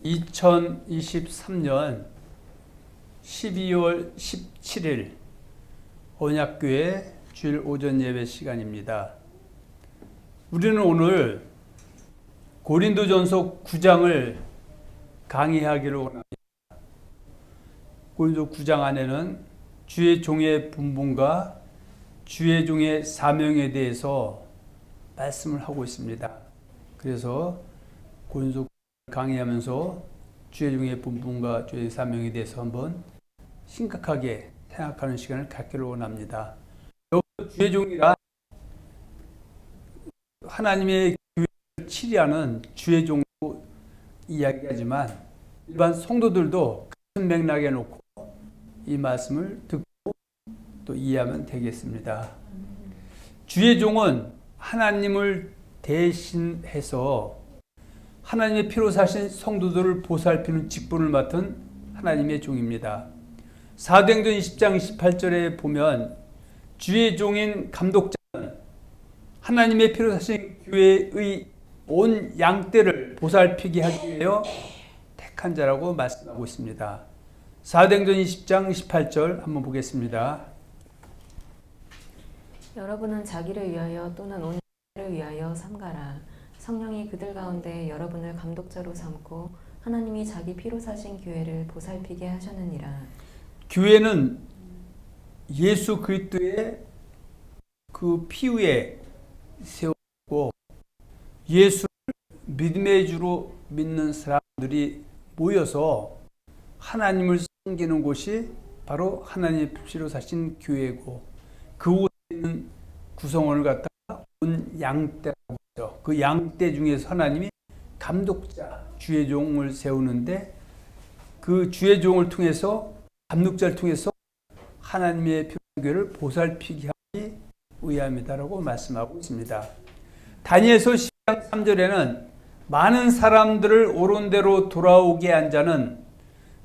2023년 12월 17일 언약교회 주일 오전 예배 시간입니다. 우리는 오늘 고린도전서 9장을 강의하기를 원합니다. 고린도 9장 안에는 주의 종의 분분과 주의 종의 사명에 대해서 말씀을 하고 있습니다. 그래서 고린도 강의하면서 주의 종의 분분과 주의 사명에 대해서 한번 심각하게 생각하는 시간을 갖기를 원합니다. 주의 종이라 하나님의 교회를 치리하는 주의 종으로 이야기하지만 일반 성도들도 같은 맥락에 놓고 이 말씀을 듣고 또 이해하면 되겠습니다. 주의 종은 하나님을 대신해서 하나님의 피로 사신 성도들을 보살피는 직분을 맡은 하나님의 종입니다. 사도행전 20장 28절에 보면 주의 종인 감독자는 하나님의 피로 사신 교회의 온 양떼를 보살피게 하기 위하여 택한 자라고 말씀하고 있습니다. 사도행전 20장 28절 한번 보겠습니다. 여러분은 자기를 위하여 또는 온 교회를 위하여 삼가라. 성령이 그들 가운데 여러분을 감독자로 삼고 하나님이 자기 피로 사신 교회를 보살피게 하셨느니라. 교회는 예수 그리스도의 그 피 위에 세웠고 예수를 믿음의 주로 믿는 사람들이 모여서 하나님을 섬기는 곳이 바로 하나님의 피로 사신 교회고 그 곳에 있는 구성원을 갖다가 온 양떼라고 하죠. 그 양떼 중에서 하나님이 감독자, 주의 종을 세우는데 그 주의 종을 통해서 감독자를 통해서 하나님의 교회를 보살피게 하기 위함이다라고 말씀하고 있습니다. 다니엘서 10장 3절에는 많은 사람들을 옳은 대로 돌아오게 한 자는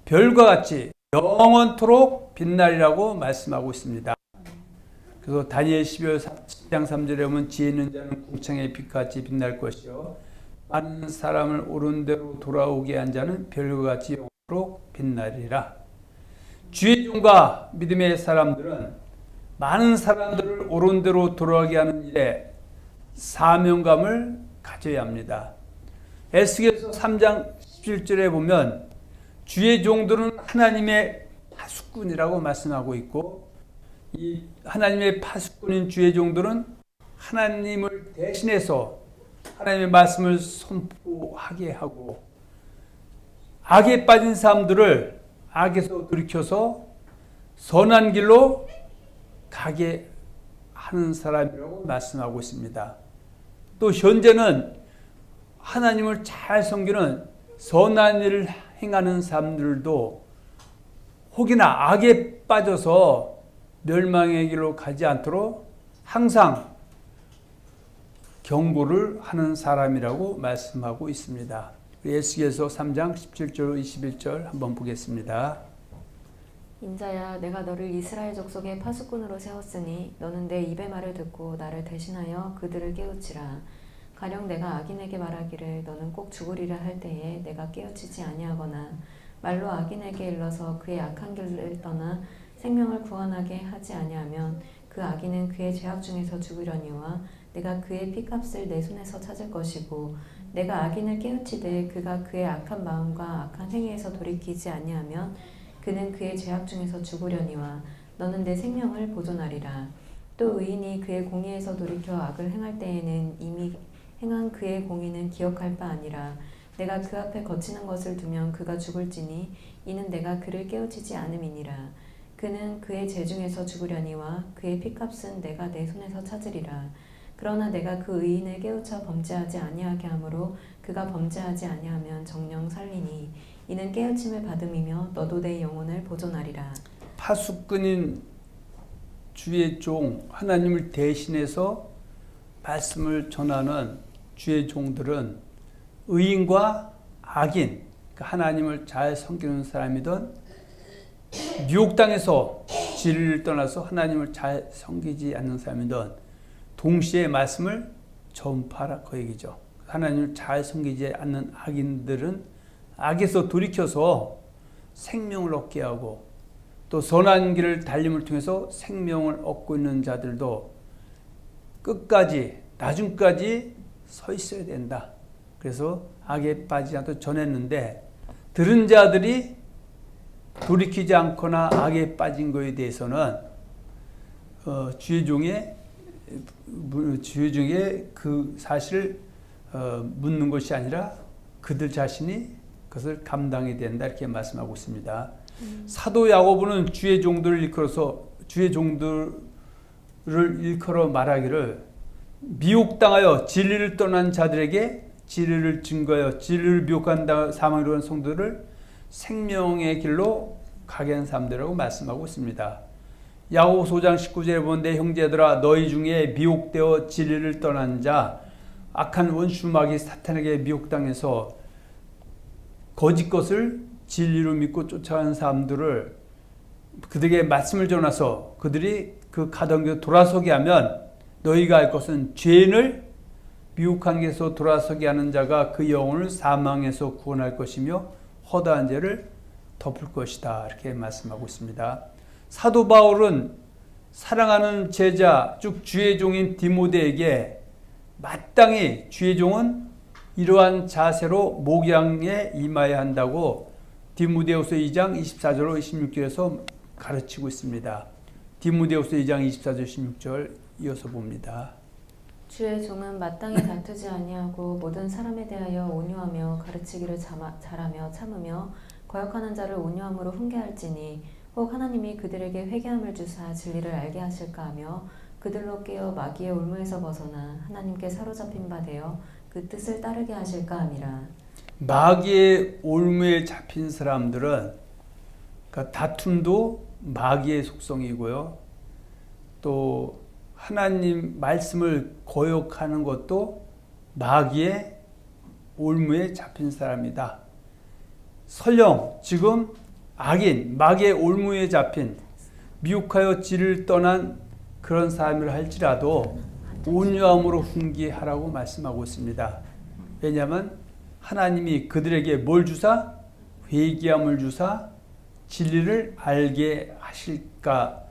별과 같이 영원토록 빛나리라고 말씀하고 있습니다. 그래서 다니엘 10장 3절에 보면 지혜 있는 자는 궁창의 빛같이 빛날 것이요 많은 사람을 옳은 대로 돌아오게 한 자는 별과 같이 영원토록 빛나리라. 주의 종과 믿음의 사람들은 많은 사람들을 옳은 대로 돌아오게 하는 일에 사명감을 가져야 합니다. 에스겔서 3장 17절에 보면 주의 종들은 하나님의 파수꾼이라고 말씀하고 있고 이 하나님의 파수꾼인 주의 종들은 하나님을 대신해서 하나님의 말씀을 선포하게 하고 악에 빠진 사람들을 악에서 돌이켜서 선한 길로 가게 하는 사람이라고 말씀하고 있습니다. 또 현재는 하나님을 잘 섬기는 선한 일을 행하는 사람들도 혹이나 악에 빠져서 멸망의 길로 가지 않도록 항상 경고를 하는 사람이라고 말씀하고 있습니다. 에스겔서 3장 17절 21절 한번 보겠습니다. 인자야, 내가 너를 이스라엘 족속의 파수꾼으로 세웠으니 너는 내 입의 말을 듣고 나를 대신하여 그들을 깨우치라. 가령 내가 악인에게 말하기를 너는 꼭 죽으리라 할 때에 내가 깨우치지 아니하거나 말로 악인에게 일러서 그의 악한 길을 떠나 생명을 구원하게 하지 아니하면 그 악인은 그의 죄악 중에서 죽으려니와 내가 그의 피값을 내 손에서 찾을 것이고 내가 악인을 깨우치되 그가 그의 악한 마음과 악한 행위에서 돌이키지 아니하면 그는 그의 죄악 중에서 죽으려니와 너는 내 생명을 보존하리라. 또 의인이 그의 공의에서 돌이켜 악을 행할 때에는 이미 행한 그의 공의는 기억할 바 아니라 내가 그 앞에 거치는 것을 두면 그가 죽을지니 이는 내가 그를 깨우치지 않음이니라. 그는 그의 죄 중에서 죽으려니와 그의 피값은 내가 내 손에서 찾으리라. 그러나 내가 그 의인을 깨우쳐 범죄하지 아니하게 하므로 그가 범죄하지 아니하면 정녕 살리니 이는 깨우침을 받음이며 너도 내 영혼을 보존하리라. 파수꾼인 주의 종 하나님을 대신해서 말씀을 전하는 주의 종들은 의인과 악인, 하나님을 잘 섬기는 사람이든 유혹 당해서 진리를 떠나서 하나님을 잘 섬기지 않는 사람이든 동시에 말씀을 전파하라 그 얘기죠. 하나님을 잘 섬기지 않는 악인들은 악에서 돌이켜서 생명을 얻게 하고 또 선한 길을 달림을 통해서 생명을 얻고 있는 자들도 끝까지 나중까지 서 있어야 된다. 그래서 악에 빠지지 않도록 전했는데 들은 자들이 돌이키지 않거나 악에 빠진 것에 대해서는 주의 종의 그 사실을 묻는 것이 아니라 그들 자신이 그것을 감당해야 된다 이렇게 말씀하고 있습니다. 사도 야고보는 주의 종들을 일컬어 말하기를 미혹당하여 진리를 떠난 자들에게 진리를 증거하여 진리를 미혹한 사망으로 간 성도를 생명의 길로 가게 한 사람들이라고 말씀하고 있습니다. 야고보서 5장 19절에 보면 내 형제들아 너희 중에 미혹되어 진리를 떠난 자 악한 원수 마귀 사탄에게 미혹당해서 거짓 것을 진리로 믿고 쫓아가는 사람들을 그들에게 말씀을 전해서 그들이 그 가던 길로 돌아서게 하면 너희가 알 것은 죄인을 미혹한 길에서 돌아서게 하는 자가 그 영혼을 사망에서 구원할 것이며 허다한 죄를 덮을 것이다 이렇게 말씀하고 있습니다. 사도 바울은 사랑하는 제자 즉 주의 종인 디모데에게 마땅히 주의 종은 이러한 자세로 목양에 임해야 한다고 디모데후서 2장 24절 26절에서 가르치고 있습니다. 디모데후서 2장 24절 26절 이어서 봅니다. 주의 종은 마땅히 다투지 아니하고 모든 사람에 대하여 온유하며 가르치기를 잘하며 참으며 거역하는 자를 온유함으로 훈계할지니 혹 하나님이 그들에게 회개함을 주사 진리를 알게 하실까 하며 그들로 깨어 마귀의 올무에서 벗어나 하나님께 사로잡힌 바 되어 그 뜻을 따르게 하실까 함이라. 마귀의 올무에 잡힌 사람들은 그러니까 다툼도 마귀의 속성이고요. 또 하나님 말씀을 거역하는 것도 마귀의 올무에 잡힌 사람이다. 설령 지금 악인, 마귀의 올무에 잡힌 미혹하여 진리를 떠난 그런 사람을 할지라도 온유함으로 훈계하라고 말씀하고 있습니다. 왜냐하면 하나님이 그들에게 뭘 주사? 회개함을 주사 진리를 알게 하실까.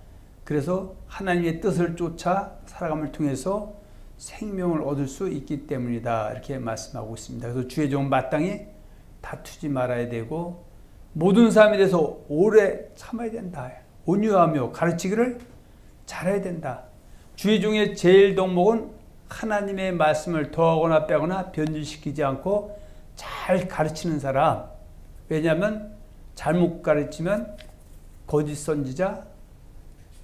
그래서 하나님의 뜻을 쫓아 살아감을 통해서 생명을 얻을 수 있기 때문이다. 이렇게 말씀하고 있습니다. 그래서 주의 종은 마땅히 다투지 말아야 되고 모든 사람에 대해서 오래 참아야 된다. 온유하며 가르치기를 잘해야 된다. 주의 종의 제일 덕목은 하나님의 말씀을 더하거나 빼거나 변질시키지 않고 잘 가르치는 사람. 왜냐하면 잘못 가르치면 거짓 선지자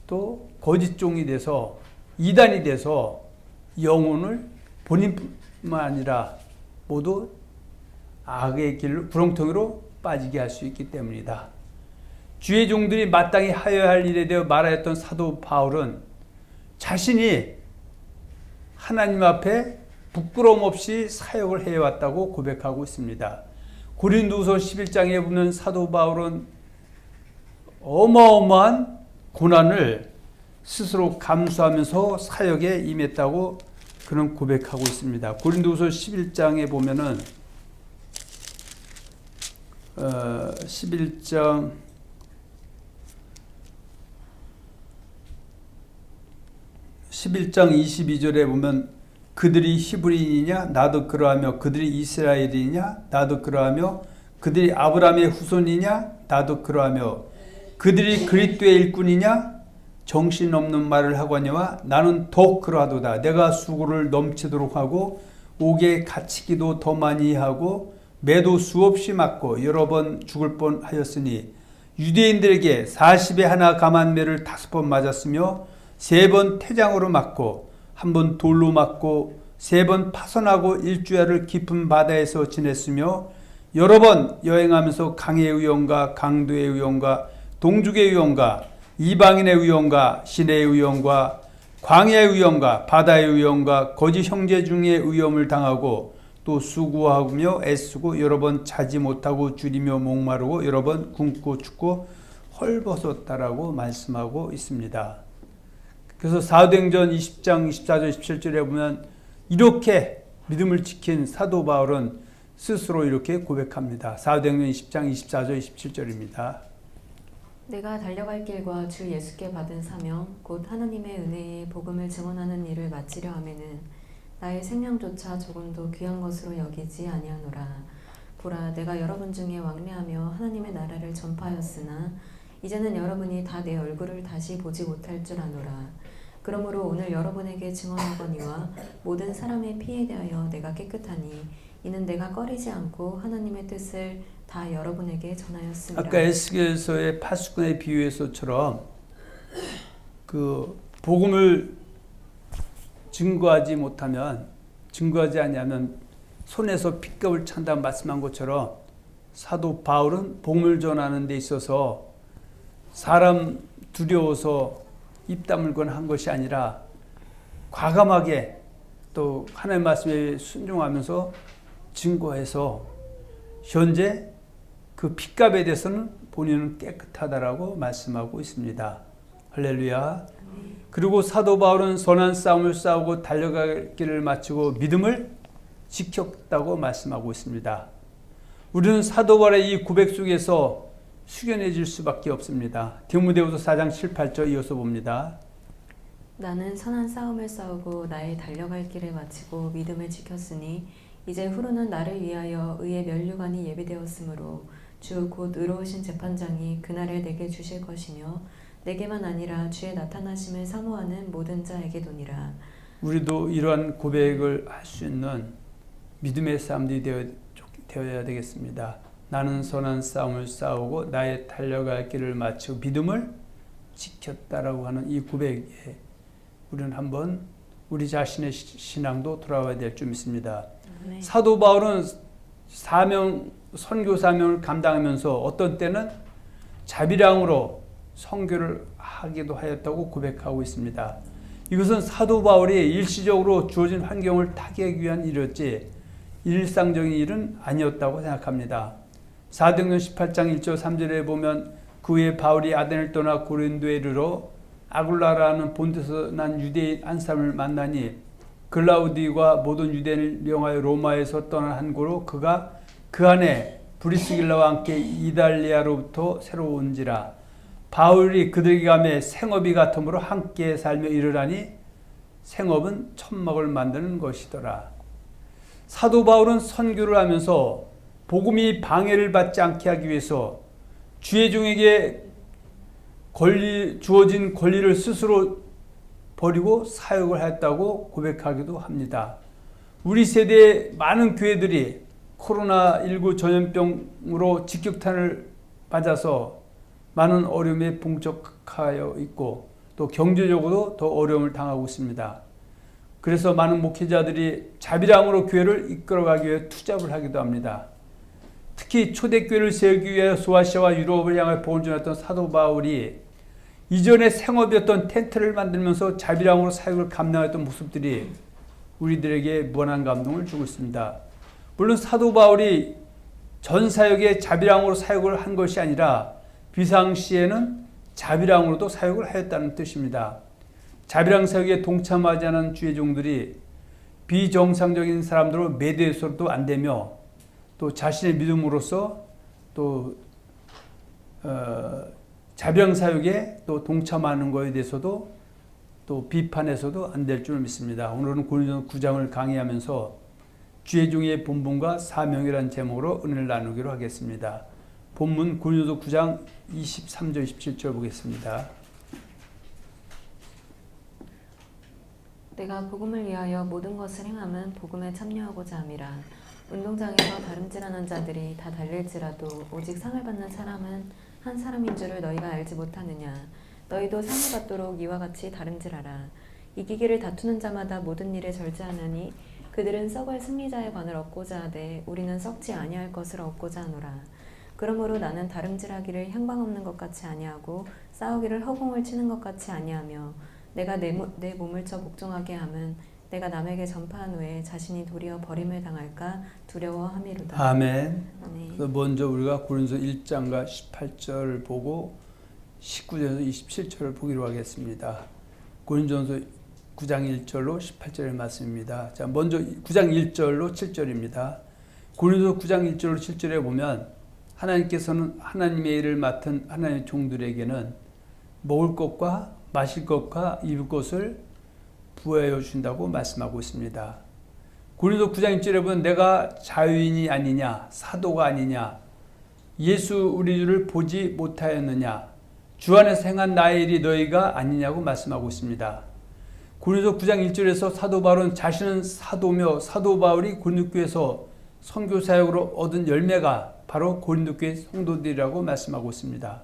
또 거짓 종이 돼서 이단이 돼서 영혼을 본인뿐만 아니라 모두 악의 길로 구렁텅이로 빠지게 할 수 있기 때문이다. 주의 종들이 마땅히 하여야 할 일에 대해 말하였던 사도 바울은 자신이 하나님 앞에 부끄러움 없이 사역을 해왔다고 고백하고 있습니다. 고린도후서 11장에 보면 사도 바울은 어마어마한 고난을 스스로 감수하면서 사역에 임했다고 그는 고백하고 있습니다. 고린도후서 11장에 보면은 11장 22절에 보면 그들이 히브리인이냐 나도 그러하며 그들이 이스라엘이냐 나도 그러하며 그들이 아브라함의 후손이냐 나도 그러하며 그들이 그리스도의 일꾼이냐 정신없는 말을 하거니와 나는 더욱 그러하도다. 내가 수고를 넘치도록 하고 옥에 갇히기도 더 많이 하고 매도 수없이 맞고 여러 번 죽을 뻔하였으니 유대인들에게 40에 하나 감한 매를 5번 맞았으며 3번 태장으로 맞고 1번 돌로 맞고 3번 파손하고 일주야를 깊은 바다에서 지냈으며 여러 번 여행하면서 강의 위험과 강도의 위험과 동족의 위험과 이방인의 위험과 시내의 위험과 광야의 위험과 바다의 위험과 거짓 형제 중의 위험을 당하고 또 수고하며 애쓰고 여러 번 자지 못하고 줄이며 목마르고 여러 번 굶고 춥고 헐벗었다라고 말씀하고 있습니다. 그래서 사도행전 20장 24절 27절에 보면 이렇게 믿음을 지킨 사도 바울은 스스로 이렇게 고백합니다. 사도행전 20장 24절 27절입니다. 내가 달려갈 길과 주 예수께 받은 사명 곧 하나님의 은혜의 복음을 증언하는 일을 마치려 하면은 나의 생명조차 조금도 귀한 것으로 여기지 아니하노라. 보라, 내가 여러분 중에 왕래하며 하나님의 나라를 전파하였으나 이제는 여러분이 다 내 얼굴을 다시 보지 못할 줄 아노라. 그러므로 오늘 여러분에게 증언하거니와 모든 사람의 피에 대하여 내가 깨끗하니 이는 내가 꺼리지 않고 하나님의 뜻을 다 여러분에게 전하였습니다. 아까 에스겔서의 파수꾼의 비유에서처럼 그 복음을 증거하지 아니하면 손에서 핏값을 찬다 말씀한 것처럼 사도 바울은 복음을 전하는 데 있어서 사람 두려워서 입 다물거나 한 것이 아니라 과감하게 또 하나님의 말씀에 순종하면서 증거해서 현재 그 핏값에 대해서는 본인은 깨끗하다라고 말씀하고 있습니다. 할렐루야. 그리고 사도 바울은 선한 싸움을 싸우고 달려갈 길을 마치고 믿음을 지켰다고 말씀하고 있습니다. 우리는 사도 바울의 이 고백 속에서 숙연해질 수밖에 없습니다. 디모데후서 4장 7, 8절 이어서 봅니다. 나는 선한 싸움을 싸우고 나의 달려갈 길을 마치고 믿음을 지켰으니 이제 후로는 나를 위하여 의의 면류관이 예비되었으므로 주 곧 의로우신 재판장이 그날을 내게 주실 것이며 내게만 아니라 주의 나타나심을 사모하는 모든 자에게도니라. 우리도 이러한 고백을 할 수 있는 믿음의 사람들이 되어야 되겠습니다. 나는 선한 싸움을 싸우고 나의 달려갈 길을 마치고 믿음을 지켰다라고 하는 이 고백에 우리는 한번 우리 자신의 신앙도 돌아와야 될 줄 믿습니다. 네. 사도 바울은 선교 사명을 감당하면서 어떤 때는 자비량으로 선교를 하기도 하였다고 고백하고 있습니다. 이것은 사도 바울이 일시적으로 주어진 환경을 타개하기 위한 일이었지 일상적인 일은 아니었다고 생각합니다. 사도행전 18장 1절 3절에 보면 그 후에 바울이 아덴을 떠나 고린도에 이르러 아굴라라는 본토에서 난 유대인 한 사람을 만나니 글라우디가 모든 유대인을 명하여 로마에서 떠난 한 고로 그가 그 안에 브리스길라와 함께 이달리아로부터 새로 온지라. 바울이 그들에게 가매 생업이 같으므로 함께 살며 이르라니 생업은 천막을 만드는 것이더라. 사도 바울은 선교를 하면서 복음이 방해를 받지 않게 하기 위해서 주의 종에게 주어진 권리를 스스로 버리고 사역을 했다고 고백하기도 합니다. 우리 세대의 많은 교회들이 코로나19 전염병으로 직격탄을 맞아서 많은 어려움에 봉착하여 있고 또 경제적으로도 더 어려움을 당하고 있습니다. 그래서 많은 목회자들이 자비량으로 교회를 이끌어가기 위해 투잡을 하기도 합니다. 특히 초대교회를 세우기 위해 소아시아와 유럽을 향해 복음을 전했던 사도 바울이 이전에 생업이었던 텐트를 만들면서 자비량으로 사역을 감당했던 모습들이 우리들에게 무한한 감동을 주고 있습니다. 물론 사도 바울이 전 사역에 자비량으로 사역을 한 것이 아니라 비상시에는 자비량으로도 사역을 하였다는 뜻입니다. 자비량 사역에 동참하지 않은 주의 종들이 비정상적인 사람들로 매도해서도 안 되며 또 자신의 믿음으로써 또 자비량 사역에 또 동참하는 것에 대해서도 또 비판해서도 안 될 줄 믿습니다. 오늘은 고린도서 9장을 강의하면서 주의 종의 본분과 사명이라는 제목으로 은혜를 나누기로 하겠습니다. 본문 고린도서 9장 23절 27절 보겠습니다. 내가 복음을 위하여 모든 것을 행함은 복음에 참여하고자 함이라. 운동장에서 다름질하는 자들이 다 달릴지라도 오직 상을 받는 사람은 한 사람인 줄을 너희가 알지 못하느냐. 너희도 상을 받도록 이와 같이 다름질하라. 이기기를 다투는 자마다 모든 일에 절제하느니 그들은 썩을 승리자의 관을 얻고자 하되 우리는 썩지 아니할 것을 얻고자 하노라. 그러므로 나는 다름질하기를 향방 없는 것 같이 아니하고 싸우기를 허공을 치는 것 같이 아니하며 내가 내 몸을 쳐 복종하게 함은 내가 남에게 전파한 후에 자신이 도리어 버림을 당할까 두려워함이로다. 아멘. 네. 먼저 우리가 고린도서 1장과 18절을 보고 19절에서 27절을 보기로 하겠습니다. 고린도서 9장 1절로 18절의 말씀입니다. 자, 먼저 9장 1절로 7절입니다. 고린도서 9장 1절 7절에 보면 하나님께서는 하나님의 일을 맡은 하나님의 종들에게는 먹을 것과 마실 것과 입을 것을 부여하여 주신다고 말씀하고 있습니다. 고린도 9장 1절에 보면 내가 자유인이 아니냐, 사도가 아니냐, 예수 우리 주를 보지 못하였느냐, 주 안에서 행한 나의 일이 너희가 아니냐고 말씀하고 있습니다. 고린도 9장 1절에서 사도 바울은 자신은 사도며 사도 바울이 고린도 교회에서 선교 사역으로 얻은 열매가 바로 고린도 교회 성도들이라고 말씀하고 있습니다.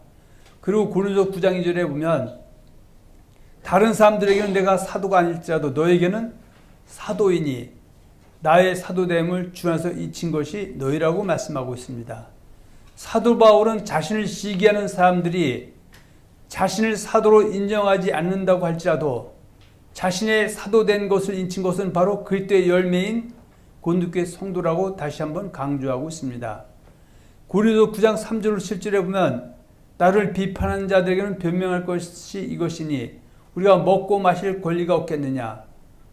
그리고 고린도 9장 2절에 보면 다른 사람들에게는 내가 사도가 아닐지라도 너에게는 사도이니 나의 사도됨을 주 안에서 잊힌 것이 너희라고 말씀하고 있습니다. 사도 바울은 자신을 시기하는 사람들이 자신을 사도로 인정하지 않는다고 할지라도 자신의 사도된 것을 잊힌 것은 바로 그리스도의 열매인 고린도교회 성도라고 다시 한번 강조하고 있습니다. 고린도 9장 3절 7절에 보면 나를 비판하는 자들에게는 변명할 것이 이것이니 우리가 먹고 마실 권리가 없겠느냐,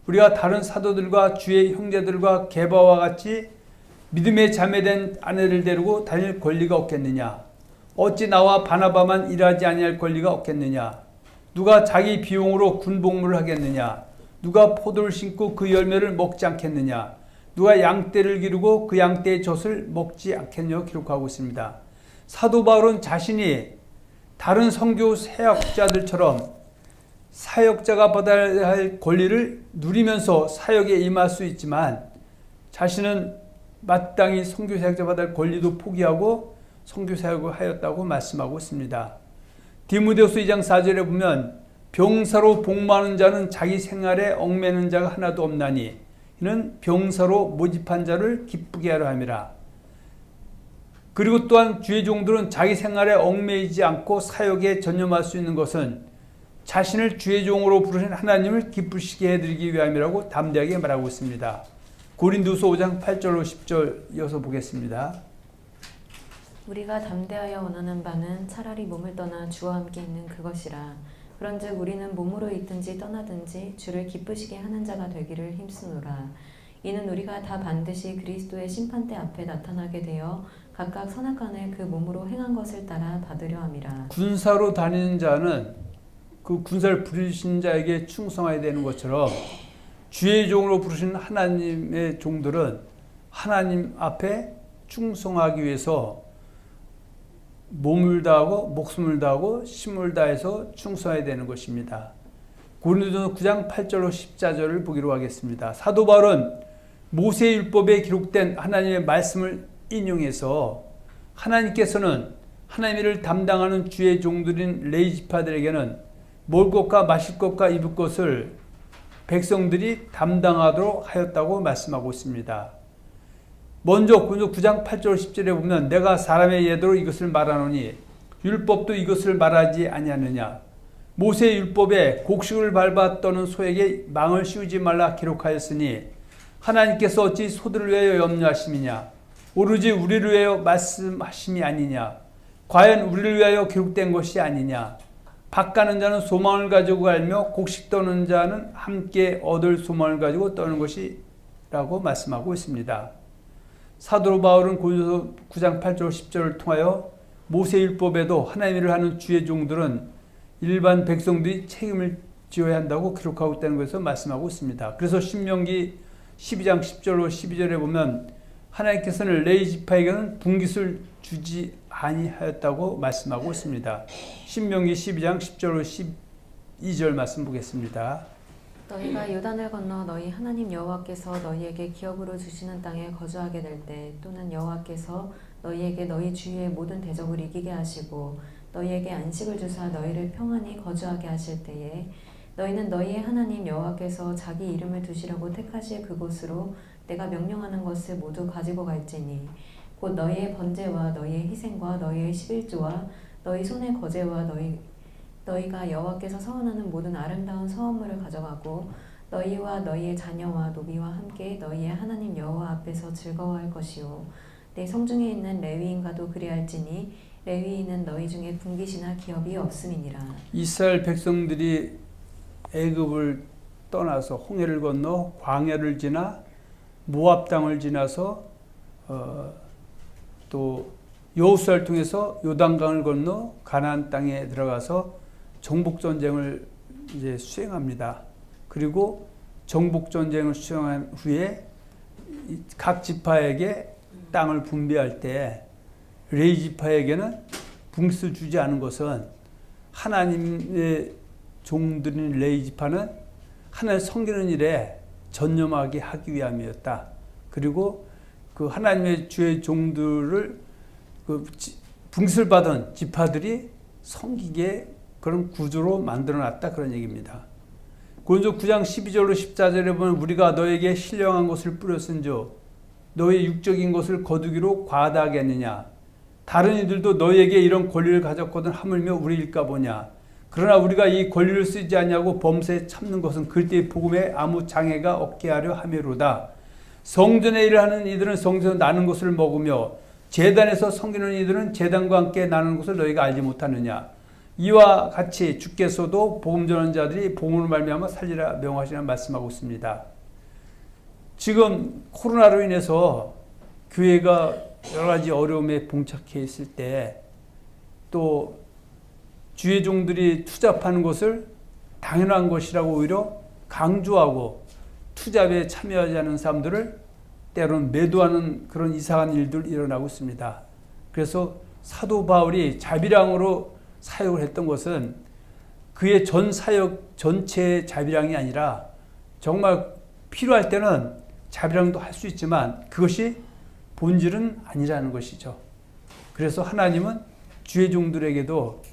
우리가 다른 사도들과 주의 형제들과 게바와 같이 믿음의 자매된 아내를 데리고 다닐 권리가 없겠느냐, 어찌 나와 바나바만 일하지 아니할 권리가 없겠느냐, 누가 자기 비용으로 군복무를 하겠느냐, 누가 포도를 심고 그 열매를 먹지 않겠느냐, 누가 양떼를 기르고 그 양떼의 젖을 먹지 않겠냐고 기록하고 있습니다. 사도 바울은 자신이 다른 선교 사역자들처럼 사역자가 받아야 할 권리를 누리면서 사역에 임할 수 있지만 자신은 마땅히 선교 사역자 받아야 할 권리도 포기하고 선교 사역을 하였다고 말씀하고 있습니다. 디모데후서 2장 4절에 보면 병사로 복무하는 자는 자기 생활에 얽매는 자가 하나도 없나니 이는 병사로 모집한 자를 기쁘게 하려 함이라. 그리고 또한 주의 종들은 자기 생활에 얽매이지 않고 사역에 전념할 수 있는 것은 자신을 주의 종으로 부르신 하나님을 기쁘시게 해드리기 위함이라고 담대하게 말하고 있습니다. 고린도서 5장 8절로 10절 이어서 보겠습니다. 우리가 담대하여 원하는 바는 차라리 몸을 떠나 주와 함께 있는 그것이라. 그런즉 우리는 몸으로 있든지 떠나든지 주를 기쁘시게 하는 자가 되기를 힘쓰노라. 이는 우리가 다 반드시 그리스도의 심판대 앞에 나타나게 되어 각각 선악간을 그 몸으로 행한 것을 따라 받으려 함이라. 군사로 다니는 자는 그 군사를 부르신 자에게 충성해야 되는 것처럼 주의 종으로 부르신 하나님의 종들은 하나님 앞에 충성하기 위해서 몸을 다하고 목숨을 다하고 힘을 다해서 충성해야 되는 것입니다. 고린도서 9장 8절로 14절을 보기로 하겠습니다. 사도 바울은 모세율법에 기록된 하나님의 말씀을 인용해서 하나님께서는 하나님의 일을 담당하는 주의 종들인 레위지파들에게는 먹을 것과 마실 것과 입을 것을 백성들이 담당하도록 하였다고 말씀하고 있습니다. 먼저 고린도 9장 8절 10절에 보면 내가 사람의 예대로 이것을 말하노니 율법도 이것을 말하지 아니하느냐, 모세의 율법에 곡식을 밟아 떠는 소에게 망을 씌우지 말라 기록하였으니 하나님께서 어찌 소들을 위하여 염려하심이냐, 오로지 우리를 위하여 말씀하심이 아니냐, 과연 우리를 위하여 기록된 것이 아니냐, 밭 가는 자는 소망을 가지고 갈며 곡식 떠는 자는 함께 얻을 소망을 가지고 떠는 것이라고 말씀하고 있습니다. 사도 바울은 고린도서 9장 8절 10절을 통하여 모세율법에도 하나님의 일을 하는 주의 종들은 일반 백성들이 책임을 지어야 한다고 기록하고 있다는 것에서 말씀하고 있습니다. 그래서 신명기 12장 10절로 12절에 보면 하나님께서는 레위지파에게는 분깃을 주지 아니하였다고 말씀하고 있습니다. 신명기 12장 10절로 12절 말씀 보겠습니다. 너희가 요단을 건너 너희 하나님 여호와께서 너희에게 기업으로 주시는 땅에 거주하게 될 때, 또는 여호와께서 너희에게 너희 주위의 모든 대적을 이기게 하시고 너희에게 안식을 주사 너희를 평안히 거주하게 하실 때에 너희는 너희의 하나님 여호와께서 자기 이름을 두시라고 택하실 그곳으로 내가 명령하는 것을 모두 가지고 갈지니 곧 너희의 번제와 너희의 희생과 너희의 11조와 너희 손의 거제와 너희가 여호와께서 서원하는 모든 아름다운 서원물을 가져가고 너희와 너희의 자녀와 노비와 함께 너희의 하나님 여호와 앞에서 즐거워할 것이요 내 성중에 있는 레위인과도 그리할지니 레위인은 너희 중에 분깃이나 기업이 없음이니라. 이스라엘 백성들이 애굽을 떠나서 홍해를 건너 광야를 지나 모압 땅을 지나서 또 여호수아를 통해서 요단강을 건너 가나안 땅에 들어가서 정복 전쟁을 이제 수행합니다. 그리고 정복 전쟁을 수행한 후에 각 지파에게 땅을 분배할 때 레위 지파에게는 붕스 주지 않은 것은 하나님의 종들인 레위 지파는 하나님을 섬기는 일에 전념하게 하기 위함이었다. 그리고 그 하나님의 주의 종들을 그 붕스를 받은 지파들이 섬기게 그런 구조로 만들어놨다, 그런 얘기입니다. 고린도 9장 12절로 14절에 보면 우리가 너에게 신령한 것을 뿌렸은즉 너의 육적인 것을 거두기로 과다하겠느냐. 다른 이들도 너에게 이런 권리를 가졌거든 하물며 우리일까 보냐. 그러나 우리가 이 권리를 쓰지 않냐고 범사에 참는 것은 그때의 복음에 아무 장애가 없게 하려 함이로다. 성전의 일을 하는 이들은 성전에서 나는 것을 먹으며 제단에서 섬기는 이들은 제단과 함께 나누는 것을 너희가 알지 못하느냐. 이와 같이 주께서도 복음 전하는 자들이 복음으로 말미암아 살리라 명하시라 말씀하고 있습니다. 지금 코로나로 인해서 교회가 여러 가지 어려움에 봉착해 있을 때 또 주의 종들이 투잡하는 것을 당연한 것이라고 오히려 강조하고 투잡에 참여하지 않는 사람들을 때로는 매도하는 그런 이상한 일들 일어나고 있습니다. 그래서 사도 바울이 자비량으로 사역을 했던 것은 그의 전 사역 전체의 자비량이 아니라 정말 필요할 때는 자비량도 할 수 있지만 그것이 본질은 아니라는 것이죠. 그래서 하나님은 주의 종들에게도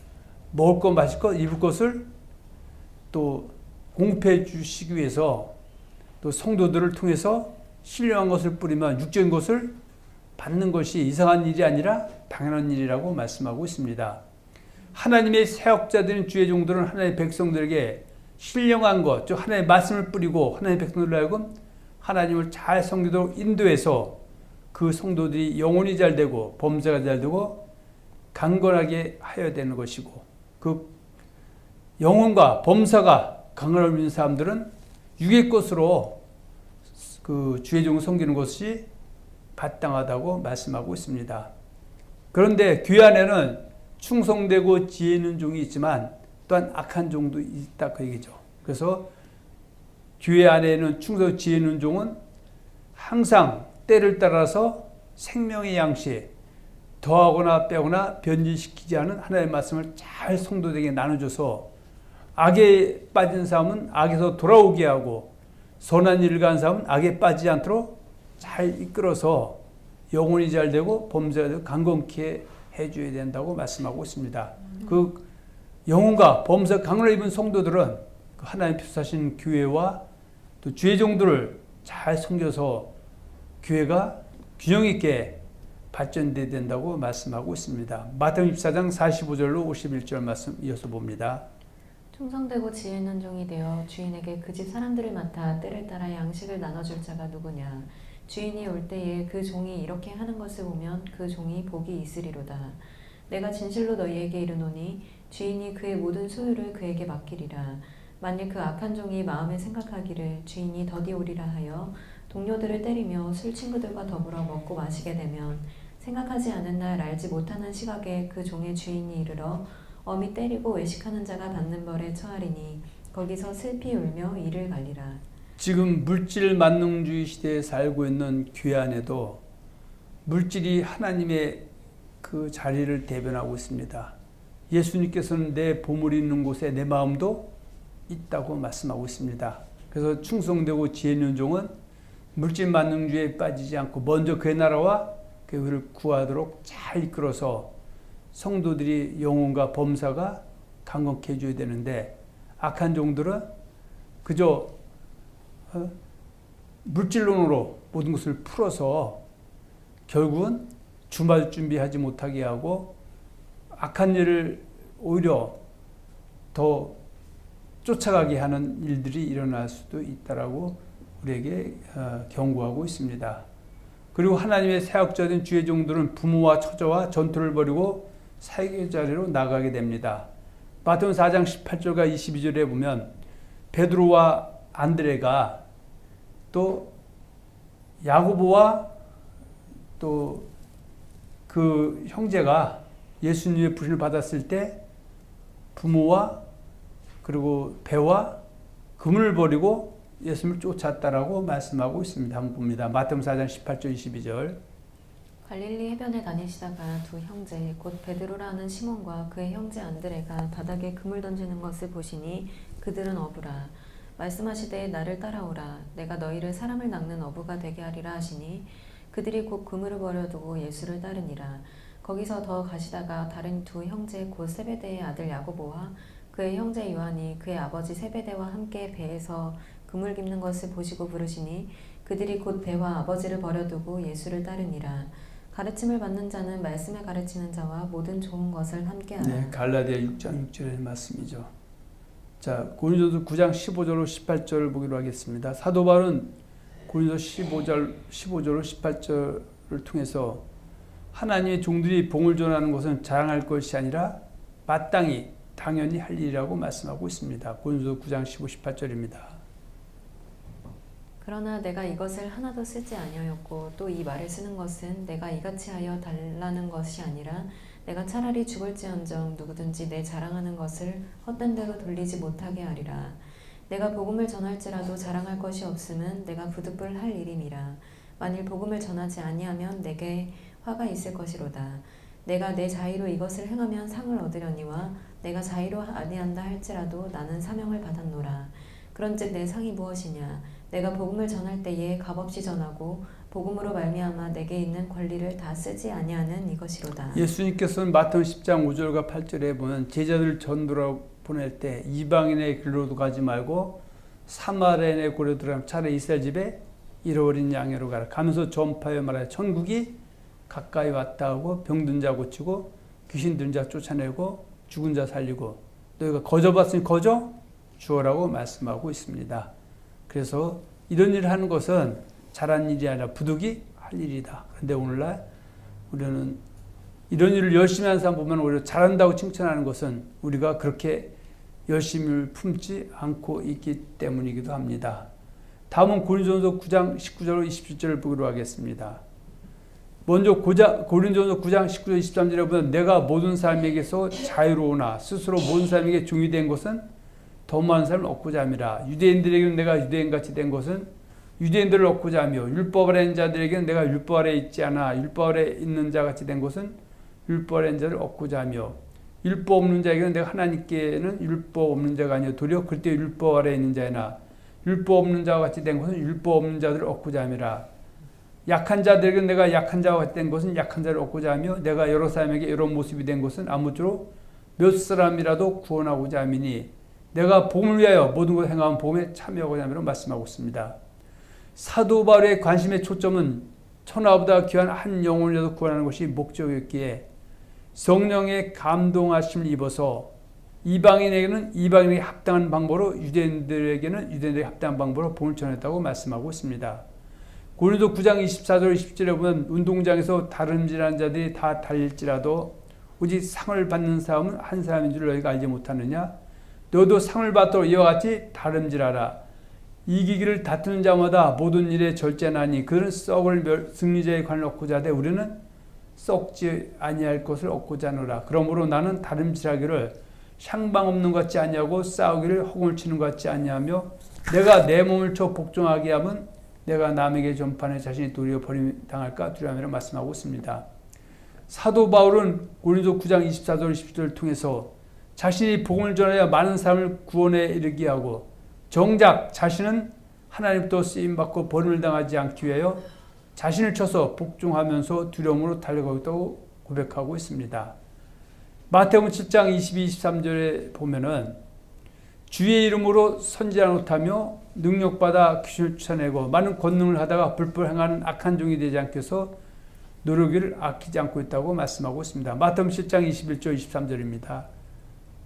먹을 것, 마실 것, 입을 것을 또 공급해 주시기 위해서 또 성도들을 통해서 신령한 것을 뿌리면 육적인 것을 받는 것이 이상한 일이 아니라 당연한 일이라고 말씀하고 있습니다. 하나님의 사역자들인 주의 종들은 하나님의 백성들에게 신령한 것, 즉 하나님의 말씀을 뿌리고 하나님의 백성들로 하여금 하나님을 잘 섬기도록 인도해서 그 성도들이 영혼이 잘 되고 범사가 잘 되고 강건하게 하여야 되는 것이고, 그 영혼과 범사가 강건함을 믿는 사람들은 육의 것으로 그 주의 종을 섬기는 것이 마땅하다고 말씀하고 있습니다. 그런데 교회 안에는 충성되고 지혜 있는 종이 있지만 또한 악한 종도 있다, 그 얘기죠. 그래서 교회 안에는 충성 지혜 있는 종은 항상 때를 따라서 생명의 양식, 더하거나 빼거나 변질시키지 않은 하나님의 말씀을 잘 성도들에게 나눠줘서 악에 빠진 사람은 악에서 돌아오게 하고 선한 일을 가는 사람은 악에 빠지지 않도록 잘 이끌어서 영혼이 잘 되고 범죄가 되고 강건케 해줘야 된다고 말씀하고 있습니다. 그 영혼과 범죄 강건을 입은 성도들은 그 하나님 필요하신 교회와 또 주의 종들을 잘 섬겨서 교회가 균형 있게 발전돼야 된다고 말씀하고 있습니다. 마태복음 24장 45절로 51절 말씀 이어서 봅니다. 충성되고 지혜 있는 종이 되어 주인에게 그 집 사람들을 맡아 때를 따라 양식을 나눠줄 자가 누구냐. 주인이 올 때에 그 종이 이렇게 하는 것을 보면 그 종이 복이 있으리로다. 내가 진실로 너희에게 이르노니 주인이 그의 모든 소유를 그에게 맡기리라. 만일 그 악한 종이 마음에 생각하기를 주인이 더디 오리라 하여 동료들을 때리며 술 친구들과 더불어 먹고 마시게 되면 생각하지 않은 날 알지 못하는 시각에 그 종의 주인이 이르러 엄히 때리고 외식하는 자가 받는 벌에 처하리니 거기서 슬피 울며 이를 갈리라. 지금 물질 만능주의 시대에 살고 있는 교회 안에도 물질이 하나님의 그 자리를 대변하고 있습니다. 예수님께서는 내 보물이 있는 곳에 내 마음도 있다고 말씀하고 있습니다. 그래서 충성되고 지혜 있는 종은 물질 만능주의에 빠지지 않고 먼저 그의 나라와 그 의를 구하도록 잘 이끌어서 성도들이 영혼과 범사가 강건케 해줘야 되는데, 악한 종들은 그저 물질론으로 모든 것을 풀어서 결국은 주말 준비하지 못하게 하고 악한 일을 오히려 더 쫓아가게 하는 일들이 일어날 수도 있다라고 우리에게 경고하고 있습니다. 그리고 하나님의 사역자된 주의 종들은 부모와 처자와 전투를 벌이고 사역의 자리로 나가게 됩니다. 마태복음 4장 18절과 22절에 보면 베드로와 안드레가 또 야고보와 또 그 형제가 예수님의 부름을 받았을 때 부모와 그리고 배와 금을 버리고 예수님을 쫓았다라고 말씀하고 있습니다. 한번 봅니다. 마태복음 4장 18절 22절. 갈릴리 해변에 다니시다가 두 형제 곧 베드로라 하는 시몬과 그의 형제 안드레가 바닥에 금을 던지는 것을 보시니 그들은 어부라. 말씀하시되 나를 따라오라. 내가 너희를 사람을 낚는 어부가 되게 하리라 하시니 그들이 곧 그물을 버려두고 예수를 따르니라. 거기서 더 가시다가 다른 두 형제 곧 세베대의 아들 야고보와 그의 형제 요한이 그의 아버지 세베대와 함께 배에서 그물 깁는 것을 보시고 부르시니 그들이 곧 배와 아버지를 버려두고 예수를 따르니라. 가르침을 받는 자는 말씀에 가르치는 자와 모든 좋은 것을 함께하라. 네, 갈라디아 6장 6절의 말씀이죠. 자, 고린도서 9장 15절로 18절을 보기로 하겠습니다. 사도 바울은 고린도서 15절로 18절을 통해서 하나님의 종들이 복을 전하는 것은 자랑할 것이 아니라 마땅히 당연히 할 일이라고 말씀하고 있습니다. 고린도서 9장 15, 18절입니다. 그러나 내가 이것을 하나도 쓰지 아니하였고 또 이 말을 쓰는 것은 내가 이같이 하여 달라는 것이 아니라 내가 차라리 죽을지언정 누구든지 내 자랑하는 것을 헛된 대로 돌리지 못하게 하리라. 내가 복음을 전할지라도 자랑할 것이 없음은 내가 부득불 할 일임이라. 만일 복음을 전하지 아니하면 내게 화가 있을 것이로다. 내가 내 자의로 이것을 행하면 상을 얻으려니와 내가 자의로 아니한다 할지라도 나는 사명을 받았노라. 그런즉 내 상이 무엇이냐? 내가 복음을 전할 때에 값없이 전하고 복음으로 말미암아 내게 있는 권리를 다 쓰지 아니하는 이것이로다. 예수님께서는 마태복음 10장 5절과 8절에 보면 제자들 전도로 보낼 때 이방인의 길로도 가지 말고 사마리아인의 고려 들어가면 차라리 이스라엘 집에 잃어버린 양으로 가라. 가면서 전파하여 말하여 천국이 가까이 왔다 하고 병든 자 고치고 귀신 들은 자 쫓아내고 죽은 자 살리고 너희가 거저봤으니 거저 주어라고 말씀하고 있습니다. 그래서 이런 일을 하는 것은 잘한 일이 아니라 부득이 할 일이다. 그런데 오늘날 우리는 이런 일을 열심히 하는 사람 보면 오히려 잘한다고 칭찬하는 것은 우리가 그렇게 열심을 품지 않고 있기 때문이기도 합니다. 다음은 고린도전서 9장 19절 27절을 보기로 하겠습니다. 먼저 고린도전서 9장 19절 23절에 보면 내가 모든 사람에게서 자유로우나 스스로 모든 사람에게 종이 된 것은 더 많은 사람을 얻고자 함이라. 유대인들에게는 내가 유대인같이 된 것은 유대인들을 얻고자 하며 율법 아래 있는 자들에게는 내가 율법 아래 있지 않아 율법 아래 있는 자같이 된 것은 율법 아래 있는 자를 얻고자 하며 율법 없는 자에게는 내가 하나님께는 율법 없는 자가 아니요 도리어 그때 율법 아래 있는 자이나 율법 없는 자와 같이 된 것은 율법 없는 자들을 얻고자 함이라. 약한 자들에게는 내가 약한 자와 같이 된 것은 약한 자를 얻고자 하며 내가 여러 사람에게 여러 모습이 된 것은 아무쪼록 몇 사람이라도 구원하고자 함이니 내가 복음을 위하여 모든 것을 행하면 복음에 참여하고자 함이라고 말씀하고 있습니다. 사도 바울의 관심의 초점은 천하보다 귀한 한 영혼이라도 구원하는 것이 목적이었기에 성령의 감동하심을 입어서 이방인에게는 이방인에게 합당한 방법으로 유대인들에게는 유대인에게 합당한 방법으로 복음을 전했다고 말씀하고 있습니다. 고린도 9장 24절 20절에 보면 운동장에서 다름질하는 자들이 다 달릴지라도 오직 상을 받는 사람은 한 사람인 줄 너희가 알지 못하느냐? 너도 상을 받도록 이와 같이 다름질하라. 이기기를 다투는 자마다 모든 일에 절제나니 그들은 썩을 승리자의 관을 얻고자 하되 우리는 썩지 아니할 것을 얻고자 하노라. 그러므로 나는 다름질하기를 향방 없는 것 같지 아니하고 싸우기를 허공을 치는 것 같지 아니하며 내가 내 몸을 쳐 복종하게 하면 내가 남에게 전파하는 자신이 도리어 버림당할까 두려움이라 말씀하고 있습니다. 사도 바울은 고린도 9장 24절 20절을 통해서 자신이 복음을 전하여 많은 사람을 구원에 이르게 하고 정작 자신은 하나님부터 쓰임받고 버림을 당하지 않기 위하여 자신을 쳐서 복종하면서 두려움으로 달려가겠다고 고백하고 있습니다. 마태복음 7장 22, 23절에 보면은 주의 이름으로 선지자 못하며 능력받아 귀신을 쫓아내고 많은 권능을 하다가 불법 행하는 악한 종이 되지 않게 해서 노력을 아끼지 않고 있다고 말씀하고 있습니다. 마태복음 7장 21절 23절입니다.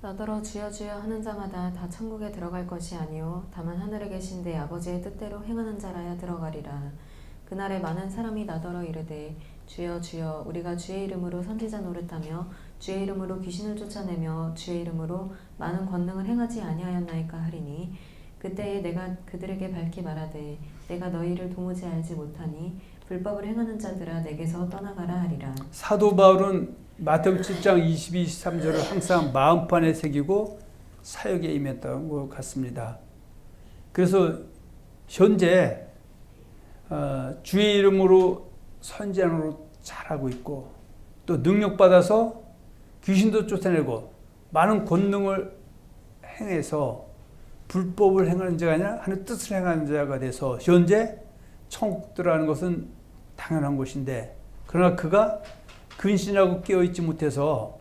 너더러 주여 주여 하는 자마다 다 천국에 들어갈 것이 아니요 다만 하늘에 계신 내 아버지의 뜻대로 행하는 자라야 들어가리라. 그날에 많은 사람이 나더러 이르되 주여 주여 우리가 주의 이름으로 선지자 노릇하며 주의 이름으로 귀신을 쫓아내며 주의 이름으로 많은 권능을 행하지 아니하였나이까 하리니 그때에 내가 그들에게 밝히 말하되 내가 너희를 도무지 알지 못하니 불법을 행하는 자들아 내게서 떠나가라 하리라. 사도 바울은 마태복음 7장 22, 23절을 항상 마음판에 새기고 사역에 임했던 것 같습니다. 그래서 현재 주의 이름으로 선지자로 잘하고 있고 또 능력받아서 귀신도 쫓아내고 많은 권능을 행해서 불법을 행하는 자가 아니라 하나님의 뜻을 행하는 자가 돼서 현재 천국 들어가는 것은 당연한 것인데, 그러나 그가 근신하고 깨어있지 못해서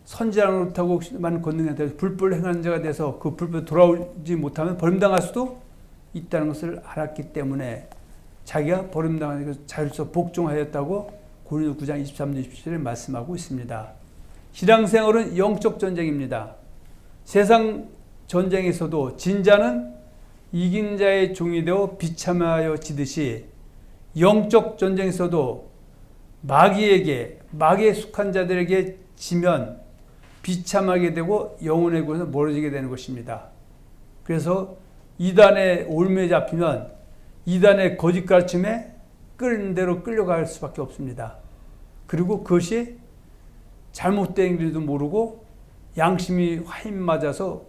선지자 노릇하고 많은 권능에 대해서 불법을 행하는 자가 돼서 그 불법에 돌아오지 못하면 버림당할 수도 있다는 것을 알았기 때문에 자기가 버림당하는 것을 자율서 복종하였다고 고린도 9장 23절 27절에 말씀하고 있습니다. 신앙생활은 영적 전쟁입니다. 세상 전쟁에서도 진자는 이긴 자의 종이 되어 비참하여 지듯이 영적 전쟁에서도 마귀에 속한 자들에게 지면 비참하게 되고 영혼의 곳에서 멀어지게 되는 것입니다. 그래서 이단의 올무에 잡히면 이단의 거짓 가르침에 끌는 대로 끌려갈 수밖에 없습니다. 그리고 그것이 잘못된 일도 모르고 양심이 화인 맞아서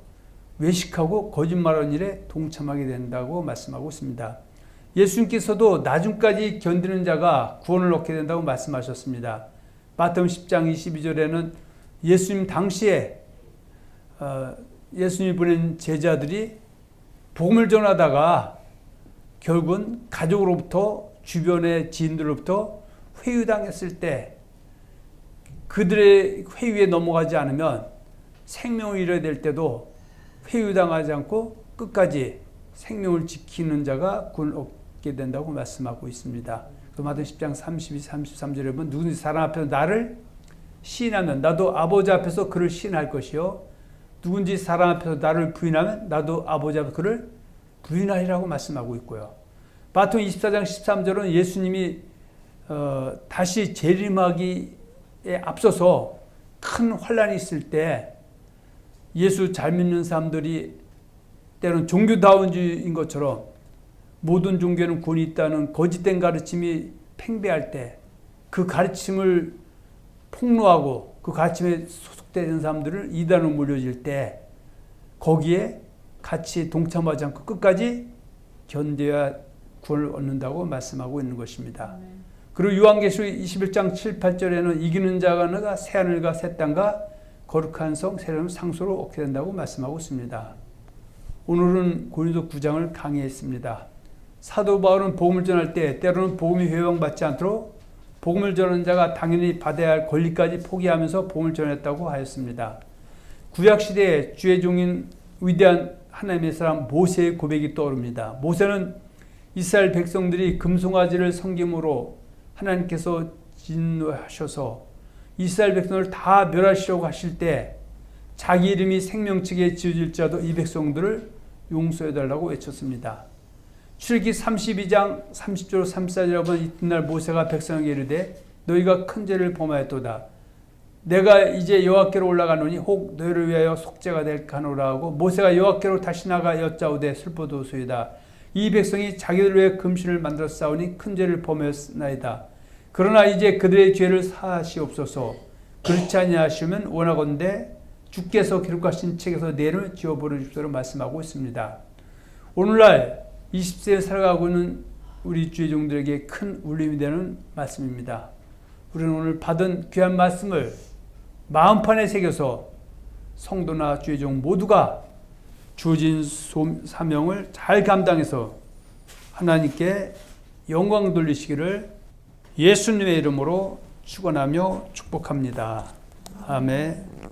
외식하고 거짓말하는 일에 동참하게 된다고 말씀하고 있습니다. 예수님께서도 나중까지 견디는 자가 구원을 얻게 된다고 말씀하셨습니다. 마태복음 10장 22절에는 예수님 당시에 예수님이 보낸 제자들이 복음을 전하다가 결국은 가족으로부터 주변의 지인들로부터 회유당했을 때 그들의 회유에 넘어가지 않으면 생명을 잃어야 될 때도 회유당하지 않고 끝까지 생명을 지키는 자가 구원을 얻게 된다고 말씀하고 있습니다. 마태복음 10장 32, 33절에 보면 누구든지 사람 앞에서 나를 시인하면 나도 아버지 앞에서 그를 시인할 것이요 누군지 사람 앞에서 나를 부인하면 나도 아버지 앞에서 그를 부인하리라고 말씀하고 있고요. 마태복음 24장 13절은 예수님이 다시 재림하기에 앞서서 큰 환란이 있을 때 예수 잘 믿는 사람들이 때로는 종교다운주의인 것처럼 모든 종교는 구원이 있다는 거짓된 가르침이 팽배할 때 그 가르침을 폭로하고 그 가르침에 소속되는 사람들을 이단으로 몰려질 때 거기에 같이 동참하지 않고 끝까지 견뎌야 구원을 얻는다고 말씀하고 있는 것입니다. 그리고 요한계시록 21장 7, 8절에는 이기는 자가 너가 새하늘과 새 땅과 거룩한 성 새로운 상소로 얻게 된다고 말씀하고 있습니다. 오늘은 고린도 9장을 강의했습니다. 사도 바울은 복음을 전할 때 때로는 복음이 회방받지 않도록 복음을 전하는 자가 당연히 받아야 할 권리까지 포기하면서 복음을 전했다고 하였습니다. 구약시대에 주의 종인 위대한 하나님의 사람 모세의 고백이 떠오릅니다. 모세는 이스라엘 백성들이 금송아지를 섬김으로 하나님께서 진노하셔서 이스라엘 백성을 다 멸하시려고 하실 때 자기 이름이 생명책에 지어질지라도 이 백성들을 용서해달라고 외쳤습니다. 출애굽기 32장 30절 34절에 보면 이튿날 모세가 백성에게 이르되 너희가 큰 죄를 범하였도다. 내가 이제 여호와께로 올라가노니 혹 너희를 위하여 속죄가 될까 하노라 하고 모세가 여호와께로 다시 나가 여짜오되 슬퍼도소이다. 이 백성이 자기들 위해 금신을 만들어 싸우니 큰 죄를 범하였나이다. 그러나 이제 그들의 죄를 사하시옵소서. 그렇지 아니하시면 원하건대 주께서 기록하신 책에서 내를 지워버려 주시도록 말씀하고 있습니다. 오늘날 20세에 살아가고 있는 우리 주의 종들에게 큰 울림이 되는 말씀입니다. 우리는 오늘 받은 귀한 말씀을 마음판에 새겨서 성도나 주의 종 모두가 주어진 사명을 잘 감당해서 하나님께 영광 돌리시기를 예수님의 이름으로 축원하며 축복합니다. 아멘.